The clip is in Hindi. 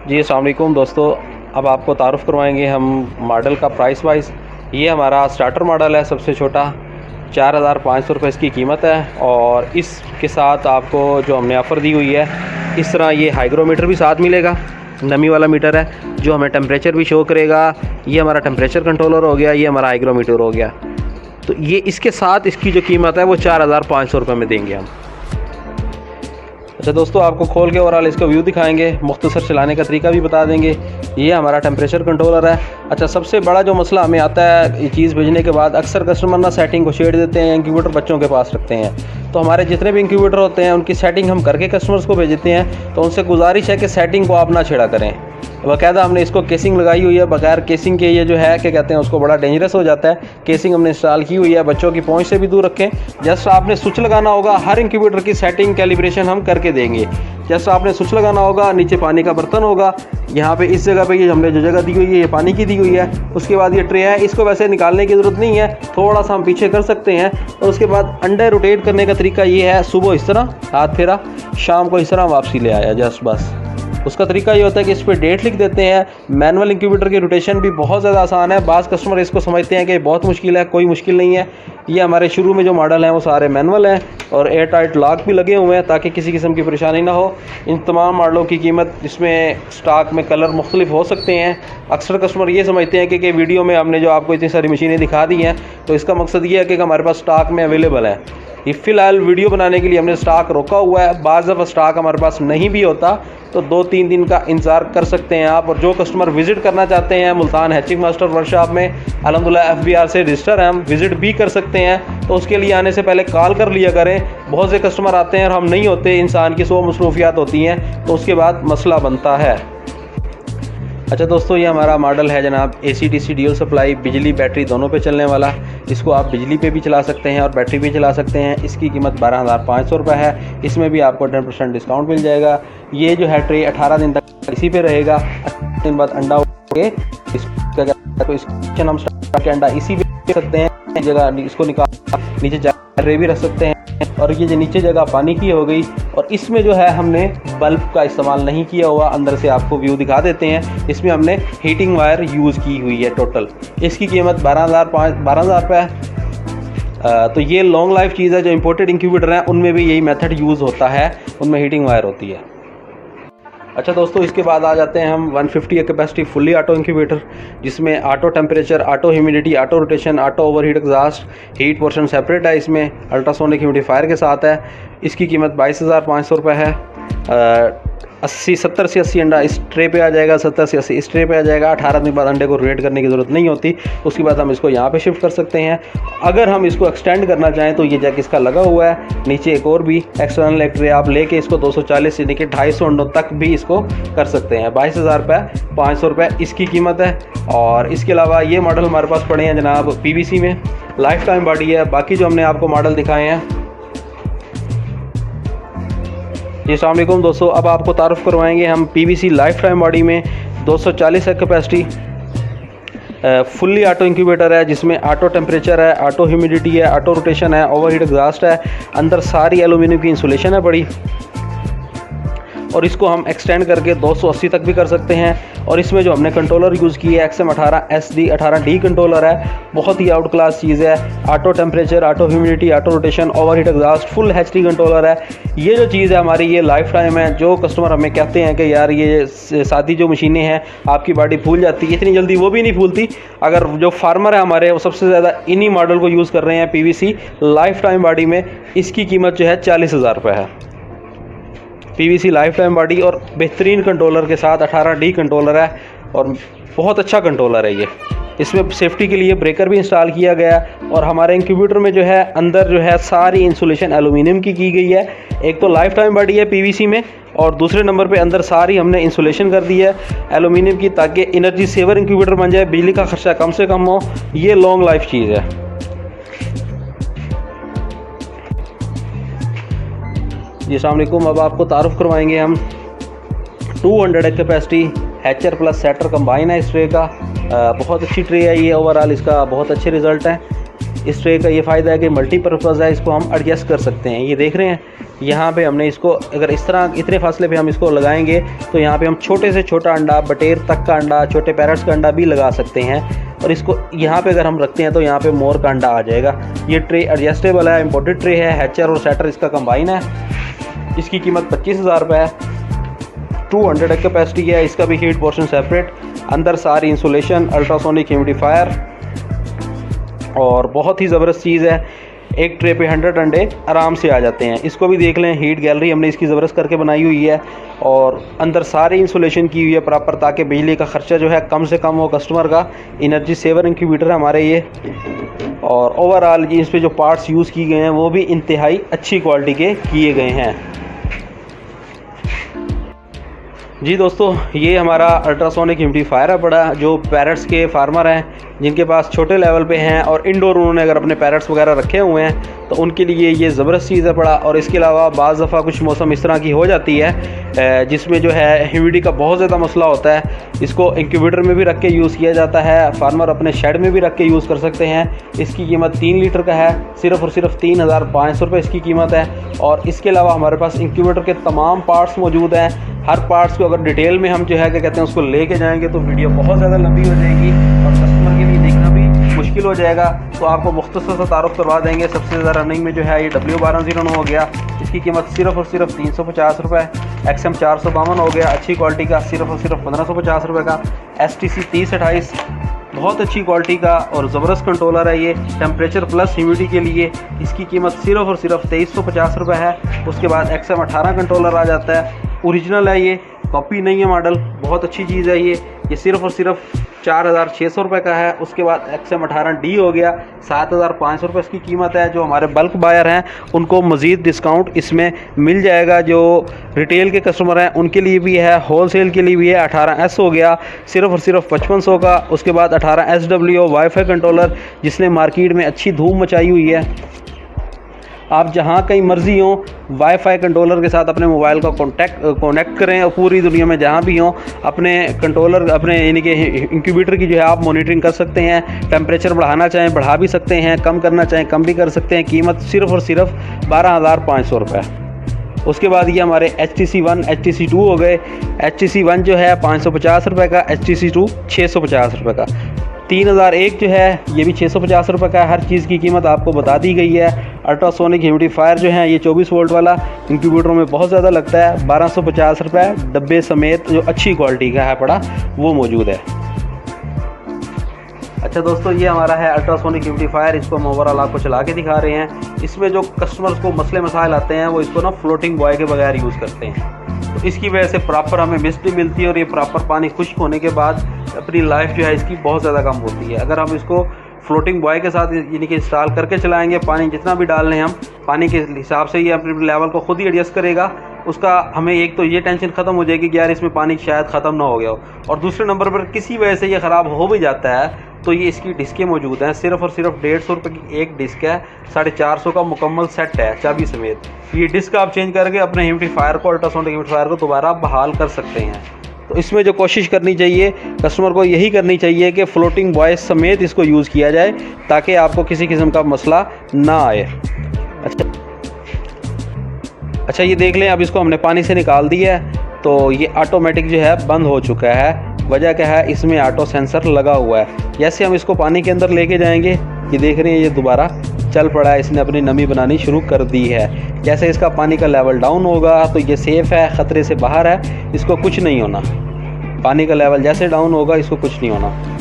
जी अस्सलाम वालेकुम दोस्तों, अब आपको तारुफ़ करवाएंगे हम मॉडल का प्राइस वाइज। ये हमारा स्टार्टर मॉडल है, सबसे छोटा 4,500 रुपये इसकी कीमत है। और इसके साथ आपको जो हमने ऑफ़र दी हुई है, इस तरह ये हाइग्रोमीटर भी साथ मिलेगा। नमी वाला मीटर है जो हमें टेम्परेचर भी शो करेगा। ये हमारा टेम्परेचर कंट्रोलर हो गया, ये हमारा हाइग्रोमीटर हो गया। तो ये इसके साथ इसकी जो कीमत है वो 4,500 रुपये में देंगे हम। अच्छा दोस्तों, आपको खोल के ओवरऑल इसका व्यू दिखाएंगे, मुख्तसर चलाने का तरीका भी बता देंगे। ये हमारा टेम्परेचर कंट्रोलर है। अच्छा, सबसे बड़ा जो मसला हमें आता है ये चीज़ भेजने के बाद, अक्सर कस्टमर ना सेटिंग को छेड़ देते हैं, इंक्यूबेटर बच्चों के पास रखते हैं। तो हमारे जितने भी इंक्यूबेटर होते हैं उनकी सेटिंग हम करके कस्टमर्स को भेजते हैं। तो उनसे गुजारिश है कि सेटिंग को आप ना छेड़ा करें। बाकायदा हमने इसको केसिंग लगाई हुई है, बगैर केसिंग के ये जो है क्या कहते हैं उसको बड़ा डेंजरस हो जाता है। केसिंग हमने इंस्टॉल की हुई है, बच्चों की पहुंच से भी दूर रखें। जस्ट आपने स्विच लगाना होगा, हर इंक्यूबेटर की सेटिंग कैलिब्रेशन हम करके देंगे। जस्ट आपने स्विच लगाना होगा, नीचे पानी का बर्तन होगा, यहाँ पे इस जगह पे ये हमने जो जगह दी हुई है ये पानी की दी हुई है। उसके बाद ये ट्रे है, इसको वैसे निकालने की ज़रूरत नहीं है, थोड़ा सा हम पीछे कर सकते हैं। और उसके बाद अंडे रोटेट करने का तरीका ये है, सुबह इस तरह हाथ फेरा, शाम को इस तरह वापसी ले आया, जस्ट बस। उसका तरीका ये होता है कि इस पर डेट लिख देते हैं। मैनुअल इंक्यूबेटर की रोटेशन भी बहुत ज़्यादा आसान है। बाज़ कस्टमर इसको समझते हैं कि बहुत मुश्किल है, कोई मुश्किल नहीं है। ये हमारे शुरू में जो मॉडल हैं वो सारे मैनुअल हैं और एयर टाइट लॉक भी लगे हुए हैं ताकि किसी किस्म की परेशानी ना हो। इन तमाम मॉडलों की कीमत, इसमें स्टॉक में कलर मुख्तलिफ हो सकते हैं। अक्सर कस्टमर ये समझते हैं कि वीडियो में हमने जो आपको इतनी सारी मशीनें दिखा दी हैं तो इसका मकसद ये है कि हमारे पास स्टॉक में अवेलेबल है। ये फ़िलहाल वीडियो बनाने के लिए हमने स्टॉक रोका हुआ है। बाज़ दफ़ा स्टॉक हमारे पास नहीं भी होता तो 2-3 दिन का इंतज़ार कर सकते हैं आप। और जो कस्टमर विज़िट करना चाहते हैं मुल्तान हैचिंग मास्टर वर्कशॉप में, अल्हम्दुलिल्लाह FBR से रजिस्टर है, हम विज़िट भी कर सकते हैं। तो उसके लिए आने से पहले कॉल कर लिया करें। बहुत से कस्टमर आते हैं और हम नहीं होते, इंसान की 100 मसरूफियात होती हैं, तो उसके बाद मसला बनता है। अच्छा दोस्तों, ये हमारा मॉडल है जनाब AC DC ड्यूल सप्लाई, बिजली बैटरी दोनों पे चलने वाला। इसको आप बिजली पे भी चला सकते हैं और बैटरी भी चला सकते हैं। इसकी कीमत 12,500 रुपये है। इसमें भी आपको 10% डिस्काउंट मिल जाएगा। ये जो है ट्रे 18 दिन तक इसी पे रहेगा। 18 दिन बाद अंडा हम स्टार्ट के अंडा इसी पे रख सकते हैं। जगह इसको निकाल नीचे ट्रे भी रख सकते हैं। और ये जो नीचे जगह पानी की हो गई। और इसमें जो है हमने बल्ब का इस्तेमाल नहीं किया हुआ, अंदर से आपको व्यू दिखा देते हैं। इसमें हमने हीटिंग वायर यूज़ की हुई है टोटल। इसकी कीमत 12,000 रुपये है। तो ये लॉन्ग लाइफ चीज़ है। जो इंपोर्टेड इंक्यूबेटर हैं उनमें भी यही मेथड यूज़ होता है, उनमें हीटिंग वायर होती है। अच्छा दोस्तों, इसके बाद आ जाते हैं हम 150 कैपेसिटी फुल्ली ऑटो इंक्यूबेटर, जिसमें auto temperature, auto humidity, auto rotation, auto overheat exhaust, heat portion separate है। इसमें अल्ट्रासोनिक ह्यूमिडिफायर के साथ है। इसकी कीमत 22,500 रुपये है। 70 से 80 अंडा इस ट्रे पे आ जाएगा, 70 से 80 इस ट्रे पे आ जाएगा। 18 दिन बाद अंडे को रोटेट करने की ज़रूरत नहीं होती। उसके बाद हम इसको यहाँ पे शिफ्ट कर सकते हैं। अगर हम इसको एक्सटेंड करना चाहें तो ये जैक इसका लगा हुआ है। नीचे एक और भी एक्सटर्नल एक ट्रे आप लेके इसको 240 यानी कि 250 अंडों तक भी इसको कर सकते हैं। 22,500 रुपये इसकी कीमत है। और इसके अलावा ये मॉडल हमारे पास पड़े हैं जनाब PVC में, लाइफ टाइम बॉडी है। बाकी जो हमने आपको मॉडल दिखाए हैं। जी अस्सलाम वालेकुम दोस्तों, अब आपको तारुफ़ करवाएंगे हम PVC लाइफ टाइम बॉडी में 240 है कैपेसिटी, फुल्ली ऑटो इंक्यूबेटर है, जिसमें ऑटो टेम्परेचर है, ऑटो ह्यूमिडिटी है, ऑटो रोटेशन है, ओवरहीट एग्जॉस्ट है। अंदर सारी एलुमिनियम की इंसुलेशन है बड़ी। और इसको हम एक्सटेंड करके 280 तक भी कर सकते हैं। और इसमें जो हमने कंट्रोलर यूज़ की है XM18 SD18D कंट्रोलर है। बहुत ही आउट क्लास चीज़ है। Auto temperature, auto humidity, auto rotation, overheat exhaust, full HD controller है। ये जो चीज़ है हमारी, ये लाइफ टाइम है। जो कस्टमर हमें कहते हैं कि यार ये सादी जो मशीनें हैं आपकी बॉडी फूल जाती है, इतनी जल्दी वो भी नहीं फूलती। अगर जो फार्मर है हमारे, वो सबसे ज़्यादा इन्हीं मॉडल को यूज़ कर रहे हैं PVC लाइफ टाइम बॉडी में। इसकी कीमत जो है 40,000 रुपये है। PVC लाइफ टाइम बॉडी और बेहतरीन कंट्रोलर के साथ 18D कंट्रोलर है और बहुत अच्छा कंट्रोलर है ये। इसमें सेफ्टी के लिए ब्रेकर भी इंस्टॉल किया गया। और हमारे इंक्यूबेटर में जो है अंदर जो है सारी इंसुलेशन एलुमिनियम की गई है। एक तो लाइफ टाइम बॉडी है PVC में, और दूसरे नंबर पे अंदर सारी हमने इंसुलेशन कर दी है एलुमिनियम की, ताकि एनर्जी सेवर इंक्यूबेटर बन जाए, बिजली का खर्चा कम से कम हो। ये लॉन्ग लाइफ चीज़ है। जी अस्सलाम वालेकुम, अब आपको तारुफ़ करवाएंगे हम 200 capacity hatcher plus setter combine है इस ट्रे का। बहुत अच्छी ट्रे है ये, ओवरऑल इसका बहुत अच्छे रिज़ल्ट हैं। इस ट्रे का ये फ़ायदा है कि मल्टीपर्पज़ है, इसको हम एडजस्ट कर सकते हैं। ये देख रहे हैं यहाँ पे हमने इसको अगर इस तरह इतने फासले पे हम इसको लगाएंगे तो यहाँ पे हम छोटे से छोटा अंडा, बटेर तक का अंडा, छोटे पैरट्स का अंडा भी लगा सकते हैं। और इसको यहाँ पे अगर हम रखते हैं तो यहाँ पे मोर का अंडा आ जाएगा। ये ट्रे एडजस्टेबल है, इम्पोर्टेड ट्रे है, हैचर और सेटर इसका कंबाइन है। इसकी कीमत 25,000 रुपये है। 200 कैपेसिटी है, इसका भी हीट पोर्शन सेपरेट, अंदर सारी इंसुलेशन, अल्ट्रासोनिक ह्यूमिडिफायर और बहुत ही ज़बरदस्त चीज़ है। एक ट्रे पे 100 अंडे आराम से आ जाते हैं। इसको भी देख लें, हीट गैलरी हमने इसकी ज़बरदस्त करके बनाई हुई है और अंदर सारी इंसुलेशन की हुई है प्रॉपर, ताकि बिजली का ख़र्चा जो है कम से कम हो कस्टमर का। एनर्जी सेवर इंक्यूबेटर है हमारे ये। और ओवरऑल इस पे जो पार्ट्स यूज़ किए गए हैं वो भी इंतहाई अच्छी क्वालिटी के किए गए हैं। जी दोस्तों, ये हमारा अल्ट्रासोनिक ह्यूमिडिफायर है बड़ा, जो पैरट्स के फार्मर हैं जिनके पास छोटे लेवल पे हैं और इंडोर उन्होंने अगर अपने पैरट्स वगैरह रखे हुए हैं तो उनके लिए ये ज़बरदस्त चीज़ है बड़ा। और इसके अलावा बाज़ दफ़ा कुछ मौसम इस तरह की हो जाती है जिसमें जो है ह्यूमिडिटी का बहुत ज़्यादा मसला होता है। इसको इंक्यूबेटर में भी रख के यूज़ किया जाता है, फार्मर अपने शेड में भी रख के यूज़ कर सकते हैं। इसकी कीमत 3 लीटर का है, सिर्फ़ और सिर्फ 3,500 रुपये इसकी कीमत है। और इसके अलावा हमारे पास इंक्यूबेटर के तमाम पार्ट्स मौजूद हैं। हर पार्ट्स को अगर डिटेल में हम जो है क्या कहते हैं उसको लेके जाएंगे तो वीडियो बहुत ज़्यादा लंबी हो जाएगी और कस्टमर के लिए देखना भी मुश्किल हो जाएगा। तो आपको मुख्तसर सा तारुफ करवा देंगे। सबसे ज़्यादा रनिंग में जो है ये W1209 हो गया, इसकी कीमत सिर्फ़ और सिर्फ 350 रुपये। XM 452 हो गया, अच्छी क्वालिटी का, सिर्फ़ और सिर्फ 1550 रुपये का। STC 3028 बहुत अच्छी क्वालिटी का और ज़बरदस्त कंट्रोलर है ये, टेम्परेचर प्लस ह्यूमिडिटी के लिए। इसकी कीमत सिर्फ़ और सिर्फ 2350 रुपये है। उसके बाद XM 18 कंट्रोलर आ जाता है, ओरिजिनल है ये, कॉपी नहीं है मॉडल, बहुत अच्छी चीज़ है ये सिर्फ़ और सिर्फ 4,600 रुपये का है। उसके बाद XM 18D हो गया, 7,500 रुपये इसकी कीमत है। जो हमारे बल्क बायर हैं उनको मज़ीद डिस्काउंट इसमें मिल जाएगा। जो रिटेल के कस्टमर हैं उनके लिए भी है, होलसेल के लिए भी है। 18S हो गया, सिर्फ़ और सिर्फ 5500 का। उसके बाद 18SW वाईफाई कंट्रोलर, जिसने मार्केट में अच्छी धूम मचाई हुई है। आप जहाँ कहीं मर्ज़ी हों वाईफाई कंट्रोलर के साथ अपने मोबाइल का कनेक्ट करें और पूरी दुनिया में जहाँ भी हों अपने कंट्रोलर अपने यानी कि इंक्यूबेटर की जो है आप मॉनिटरिंग कर सकते हैं। टेम्परेचर बढ़ाना चाहें बढ़ा भी सकते हैं, कम करना चाहें कम भी कर सकते हैं। कीमत सिर्फ़ और सिर्फ 12,500 रुपये। उसके बाद ये हमारे HTC 1 HTC 2 हो गए। HTC 1 जो है 550 रुपये का, HTC 2 650 रुपये का। 3001 जो है ये भी 650 रुपये का है। हर चीज़ की कीमत आपको बता दी गई है। अल्ट्रासोनिक ह्यूमिडिफायर जो है ये 24 वोल्ट वाला इंक्यूबेटर में बहुत ज़्यादा लगता है, 1250 रुपये डब्बे समेत, जो अच्छी क्वालिटी का है पड़ा वो मौजूद है। अच्छा दोस्तों, ये हमारा है अल्ट्रासोनिक ह्यूमिडिफायर। इसको हम ओवरऑल आपको चला के दिखा रहे हैं। इसमें जो कस्टमर्स को मसले मसाइल आते हैं वो इसको ना फ्लोटिंग बॉय के बगैर यूज़ करते हैं, तो इसकी वजह से प्रॉपर हमें मिस्ट भी मिलती है और ये प्रॉपर पानी खुश्क होने के बाद अपनी लाइफ जो है इसकी बहुत ज़्यादा कम होती है। अगर हम इसको फ्लोटिंग बॉय के साथ यानी कि इंस्टॉल करके चलाएंगे, पानी जितना भी डाल लें हम पानी के हिसाब से ये अपने लेवल को खुद ही एडजस्ट करेगा। उसका हमें एक तो ये टेंशन ख़त्म हो जाएगी कि यार इसमें पानी शायद ख़त्म ना हो गया हो, और दूसरे नंबर पर किसी वजह से ये ख़राब हो भी जाता है तो ये इसकी डिस्कें मौजूद हैं। सिर्फ़ और सिर्फ 150 रुपये की एक डिस्क है, 450 का मुकम्मल सेट है चाबी समेत। ये डिस्क आप चेंज करके अपने ह्यूमिडिफायर को, अल्ट्रासोनिक ह्यूमिडिफायर को दोबारा बहाल कर सकते हैं। तो इसमें जो कोशिश करनी चाहिए कस्टमर को यही करनी चाहिए कि फ्लोटिंग बॉय समेत इसको यूज़ किया जाए ताकि आपको किसी किस्म का मसला ना आए। अच्छा ये देख लें, अब इसको हमने पानी से निकाल दिया है तो ये ऑटोमेटिक जो है बंद हो चुका है। वजह क्या है, इसमें ऑटो सेंसर लगा हुआ है। जैसे हम इसको पानी के अंदर लेके जाएंगे, ये देख रहे हैं ये दोबारा चल पड़ा है, इसने अपनी नमी बनानी शुरू कर दी है। जैसे इसका पानी का लेवल डाउन होगा तो ये सेफ़ है, ख़तरे से बाहर है, इसको कुछ नहीं होना। पानी का लेवल जैसे डाउन होगा इसको कुछ नहीं होना।